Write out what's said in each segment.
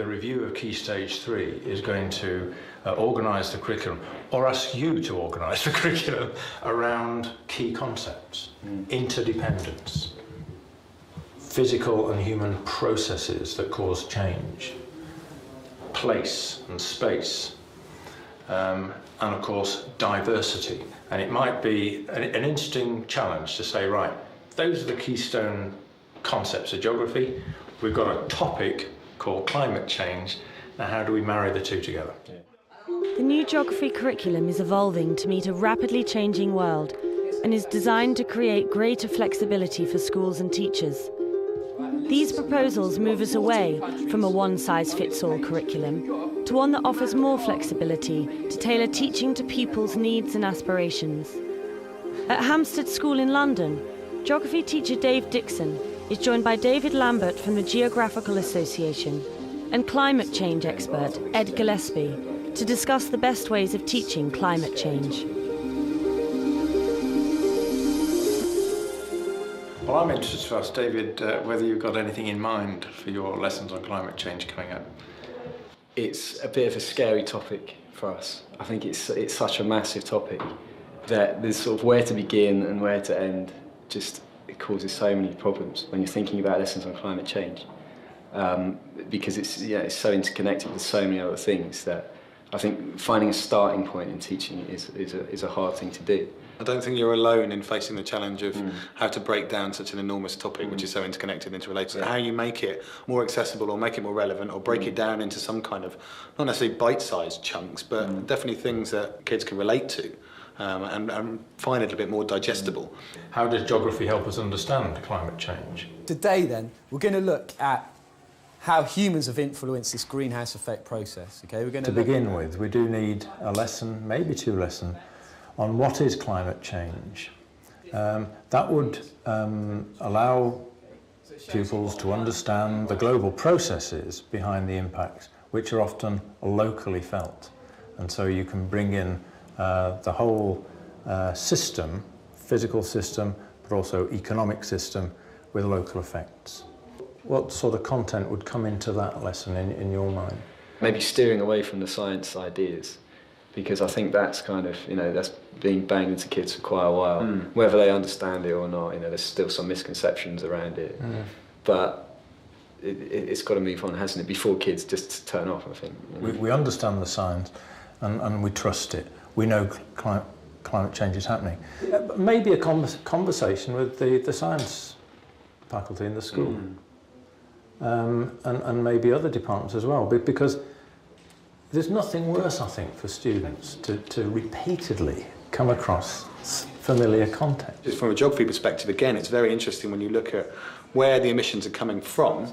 the review of Key Stage 3 is going to organise the curriculum, or ask you to organise the curriculum around key concepts, interdependence, physical and human processes that cause change, place and space, and of course diversity. And it might be an interesting challenge to say, right, those are the keystone concepts of geography. We've got a topic called climate change. Now, how do we marry the two together? The new geography curriculum is evolving to meet a rapidly changing world and is designed to create greater flexibility for schools and teachers. These proposals move us away from a one-size-fits-all curriculum to one that offers more flexibility to tailor teaching to pupils' needs and aspirations. At Hampstead School in London, geography teacher Dave Dixon is joined by David Lambert from the Geographical Association and climate change expert Ed Gillespie to discuss the best ways of teaching climate change. Well, I'm interested to ask David whether you've got anything in mind for your lessons on climate change coming up. It's a bit of a scary topic for us. I think it's such a massive topic that there's sort of where to begin and where to end. Just it causes so many problems when you're thinking about lessons on climate change, because it's so interconnected with so many other things that I think finding a starting point in teaching is a hard thing to do. I don't think you're alone in facing the challenge of how to break down such an enormous topic which is so interconnected and interrelated. So how you make it more accessible or make it more relevant or break it down into some kind of, not necessarily bite-sized chunks, but definitely things that kids can relate to and find it a little bit more digestible. How does geography help us understand climate change? Today then, we're going to look at how humans have influenced this greenhouse effect process. Okay, we're going to begin with, we do need a lesson, maybe two lessons, on what is climate change. That would allow pupils to understand the global processes behind the impacts, which are often locally felt. And so you can bring in the whole system, physical system, but also economic system with local effects. What sort of content would come into that lesson in your mind? Maybe steering away from the science ideas, because I think that's kind of, that's being banged into kids for quite a while. Whether they understand it or not, there's still some misconceptions around it. But it's got to move on, hasn't it, before kids just turn off, I think. We understand the science and we trust it. We know climate change is happening. Maybe a conversation with the science faculty in the school. And maybe other departments as well, because there's nothing worse, I think, for students to repeatedly come across familiar content. Just from a geography perspective, again, it's very interesting when you look at where the emissions are coming from,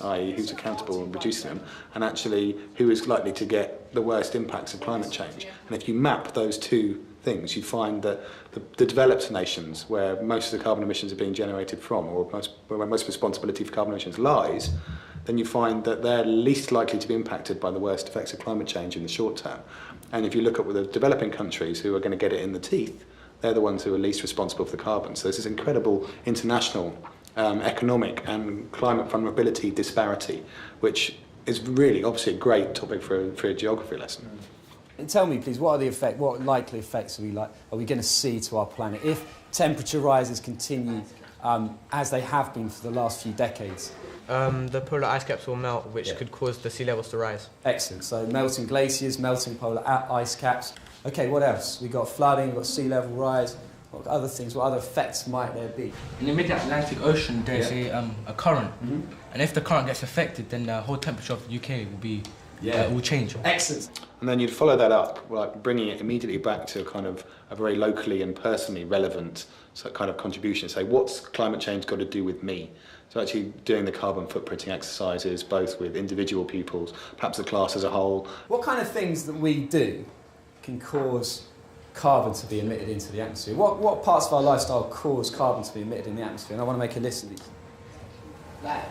i.e. who's accountable and reducing them, and actually who is likely to get the worst impacts of climate change. And if you map those two things, you find that the developed nations, where most of the carbon emissions are being generated from, or where most responsibility for carbon emissions lies, then you find that they're least likely to be impacted by the worst effects of climate change in the short term. And if you look at the developing countries who are going to get it in the teeth, they're the ones who are least responsible for the carbon. So there's this incredible international economic and climate vulnerability disparity, which is really obviously a great topic for a geography lesson. And tell me, please, what likely effects are we going to see to our planet if temperature rises continue as they have been for the last few decades? The polar ice caps will melt, which could cause the sea levels to rise. Excellent. So melting glaciers, melting polar ice caps. Okay, what else? We've got flooding, we've got sea level rise. What other things, what other effects might there be? In the mid-Atlantic Ocean, there's a current. And if the current gets affected, then the whole temperature of the UK will change. Excellent. And then you'd follow that up, like bringing it immediately back to kind of a very locally and personally relevant kind of contribution. Say, what's climate change got to do with me? So actually doing the carbon footprinting exercises, both with individual pupils, perhaps the class as a whole. What kind of things that we do can cause carbon to be emitted into the atmosphere? What parts of our lifestyle cause carbon to be emitted in the atmosphere? And I want to make a list of these. Like,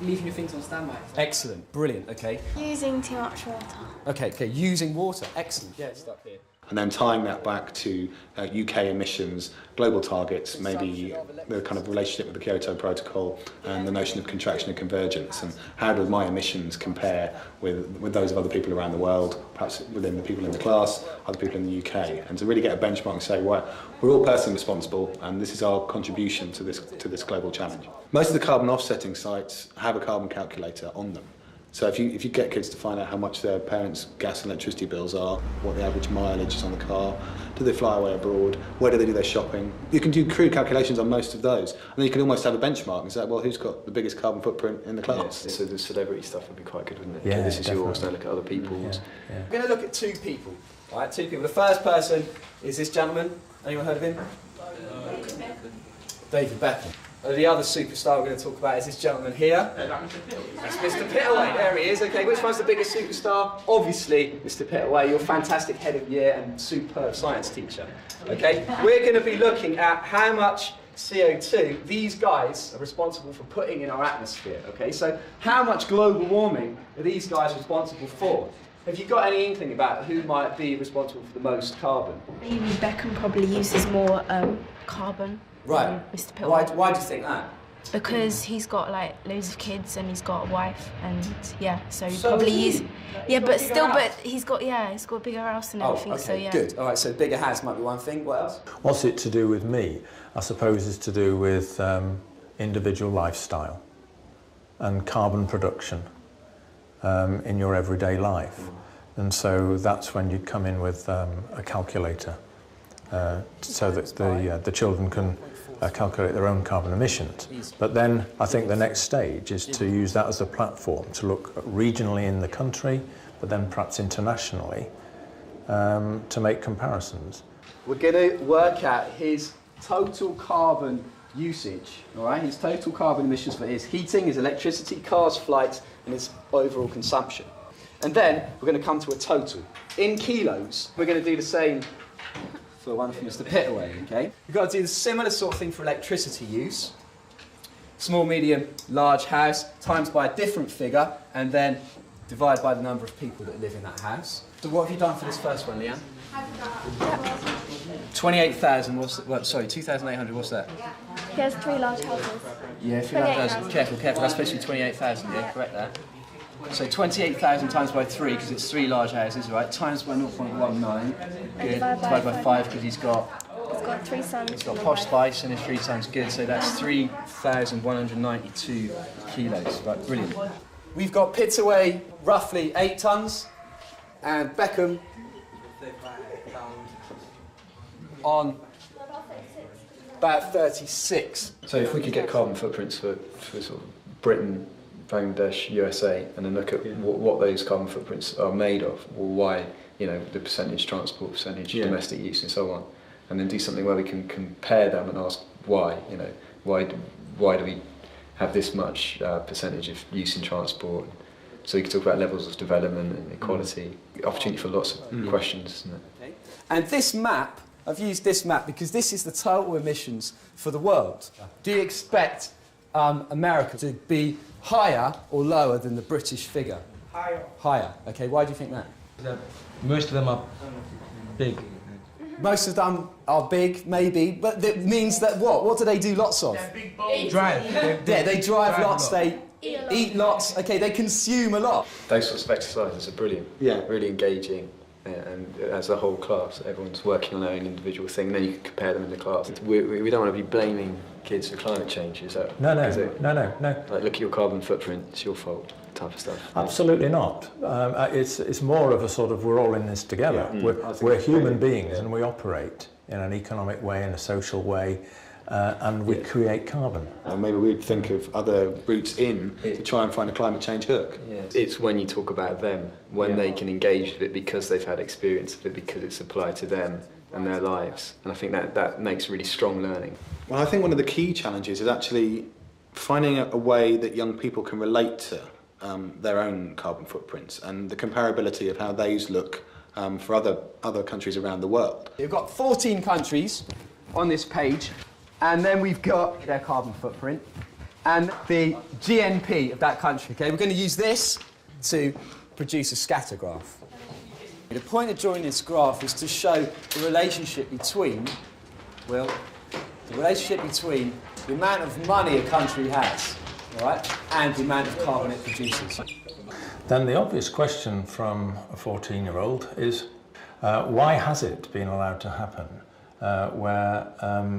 leaving your things on standby. Excellent, brilliant, okay. Using too much water. Okay, using water, excellent. Yeah, stop here. and then tying that back to UK emissions, global targets, maybe the kind of relationship with the Kyoto Protocol and the notion of contraction and convergence, and how do my emissions compare with those of other people around the world, perhaps within the people in the class, other people in the UK, and to really get a benchmark and say, well, we're all personally responsible and this is our contribution to this global challenge. Most of the carbon offsetting sites have a carbon calculator on them. So if you get kids to find out how much their parents' gas and electricity bills are, what the average mileage is on the car, do they fly away abroad, where do they do their shopping, you can do crude calculations on most of those. And then you can almost have a benchmark and say, well, who's got the biggest carbon footprint in the class? Yeah, so the celebrity stuff would be quite good, wouldn't it? Yeah, okay, this is definitely. yours, now look at other people's. We're going to look at two people. All right, two people. The first person is this gentleman. Anyone heard of him? David Beckham. The other superstar we're going to talk about is this gentleman here. That's Mr. Pittaway. There he is. Okay, which one's the biggest superstar? Obviously, Mr. Pittaway, your fantastic head of year and superb science teacher. Okay, we're going to be looking at how much CO2 these guys are responsible for putting in our atmosphere. Okay, so how much global warming are these guys responsible for? Have you got any inkling about who might be responsible for the most carbon? Maybe Beckham probably uses more carbon. Right. Mr. Pittaway. Why do you think that? Because he's got like loads of kids and he's got a wife and yeah, so he probably use. Yeah, but still, but he's got a bigger house and everything. Oh, okay, so yeah. good. All right, so bigger house might be one thing. What else? What's it to do with me? I suppose it's to do with individual lifestyle and carbon production in your everyday life. And so that's when you'd come in with a calculator so that the children can calculate their own carbon emissions. But then I think the next stage is to use that as a platform to look regionally in the country, but then perhaps internationally, to make comparisons. We're going to work out his total carbon usage, all right? His total carbon emissions for his heating, his electricity, cars, flights, and his overall consumption. And then we're going to come to a total. In kilos, we're going to do the same for one from Mr. Pittaway, okay? We've got to do the similar sort of thing for electricity use. Small, medium, large house, times by a different figure, and then divide by the number of people that live in that house. So what have you done for this first one, Leanne? 28,000, what's that? Well, sorry, 2,800, what's that? He has 3 large houses. Yeah, 3 large houses. Careful, that's supposed to be 28,000, yeah, correct that. So 28,000 times by 3, because it's 3 large houses, right? Times by 0.19. Good. Divided by 5, because he's got 3 sons. He's got posh spice and his 3 sons. Good. So that's 3,192 kilos. Right, brilliant. We've got Pittaway roughly 8 tons, and Beckham on about 36. So if we could get carbon footprints for sort of Britain, Bangladesh, USA, and then look at what those carbon footprints are made of, or why, the percentage transport, percentage domestic use, and so on, and then do something where we can compare them and ask why, why do we have this much percentage of use in transport? So we can talk about levels of development and equality, opportunity for lots of questions, isn't it? Okay. And this map, I've used this map because this is the total emissions for the world. Do you expect America to be higher or lower than the British figure? Higher. Higher. Okay, why do you think that? Most of them are big. Most of them are big, maybe, but that means that what? What do they do lots of? They're big bowls. Drive. Yeah, they drive lots, they eat lots, okay, they consume a lot. Those sorts of exercises are brilliant. Yeah. Really engaging. And as a whole class, everyone's working on their own individual thing, and then you can compare them in the class. We don't want to be blaming kids for climate change, is that? No. Like, look at your carbon footprint, it's your fault, type of stuff. Absolutely not. It's more of a sort of, we're all in this together. We're human beings and we operate in an economic way, in a social way, and we create carbon. And maybe we'd think of other routes in to try and find a climate change hook. Yeah. It's when you talk about them, when they can engage with it because they've had experience of it, because it's applied to them and their lives. And I think that makes really strong learning. Well, I think one of the key challenges is actually finding a way that young people can relate to their own carbon footprints and the comparability of how those look for other countries around the world. We've got 14 countries on this page, and then we've got their carbon footprint and the GNP of that country. Okay, we're going to use this to produce a scatter graph. The point of drawing this graph is to show the relationship between, the relationship between the amount of money a country has, all right, and the amount of carbon it produces. Then the obvious question from a 14-year-old is, why has it been allowed to happen where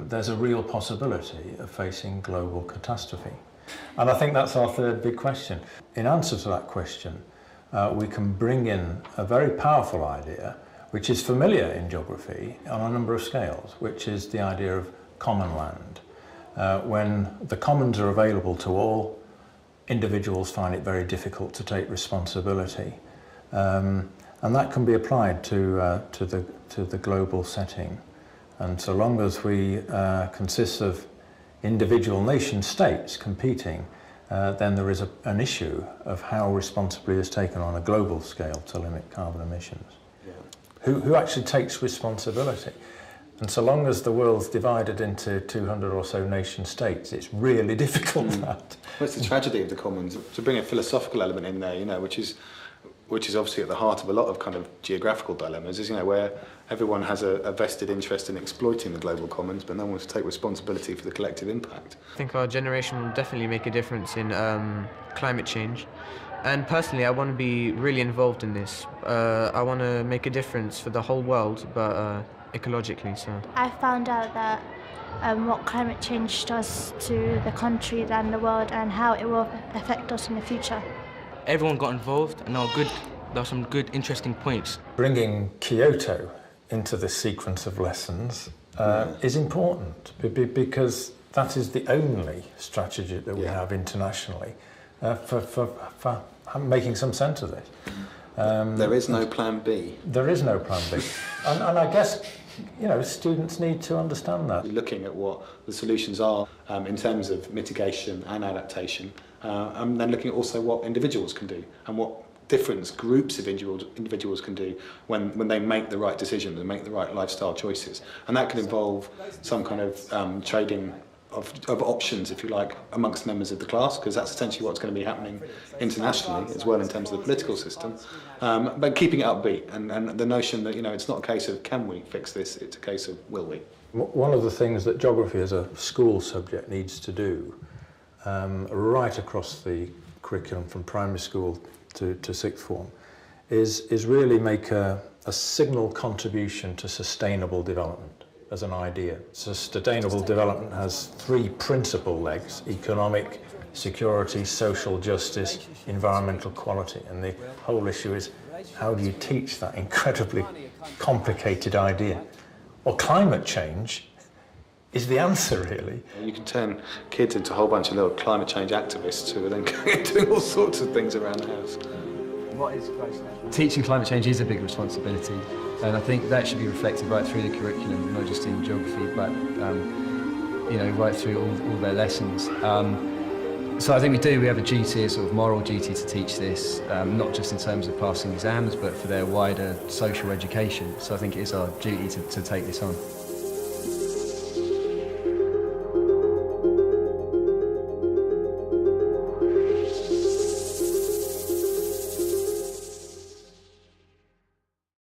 there's a real possibility of facing global catastrophe? And I think that's our third big question. In answer to that question, we can bring in a very powerful idea, which is familiar in geography on a number of scales, which is the idea of common land. When the commons are available to all, individuals find it very difficult to take responsibility. And that can be applied to the global setting. And so long as we consist of individual nation states competing, then there is an issue of how responsibly is taken on a global scale to limit carbon emissions. Yeah. Who actually takes responsibility? And so long as the world's divided into 200 or so nation states, it's really difficult. That. Well, it's the tragedy of the commons. To bring a philosophical element in there, which is obviously at the heart of a lot of kind of geographical dilemmas, is where everyone has a vested interest in exploiting the global commons, but no one wants to take responsibility for the collective impact. I think our generation will definitely make a difference in climate change. And personally, I want to be really involved in this. I want to make a difference for the whole world, but ecologically. So I found out that what climate change does to the country and the world and how it will affect us in the future. Everyone got involved, and there are some good, interesting points. Bringing Kyoto into the sequence of lessons is important because that is the only strategy that we have internationally for making some sense of this. There is no plan B. There is no plan B. and I guess, students need to understand that. Looking at what the solutions are in terms of mitigation and adaptation, and then looking at also what individuals can do and what different groups of individuals can do when they make the right decisions and make the right lifestyle choices. And that could involve some kind of trading of options, if you like, amongst members of the class, because that's essentially what's going to be happening internationally as well in terms of the political system. But keeping it upbeat and the notion that, it's not a case of can we fix this, it's a case of will we. One of the things that geography as a school subject needs to do right across the curriculum from primary school to sixth form is really make a signal contribution to sustainable development as an idea. So sustainable development has three principal legs: economic, security, social justice, environmental quality. And the whole issue is, how do you teach that incredibly complicated idea? Well, climate change is the answer, really. You can turn kids into a whole bunch of little climate change activists who are then doing all sorts of things around the house. What is close now? Teaching climate change is a big responsibility, and I think that should be reflected right through the curriculum, not just in geography, but right through all their lessons. So I think we have a duty, a sort of moral duty to teach this, not just in terms of passing exams, but for their wider social education. So I think it is our duty to take this on.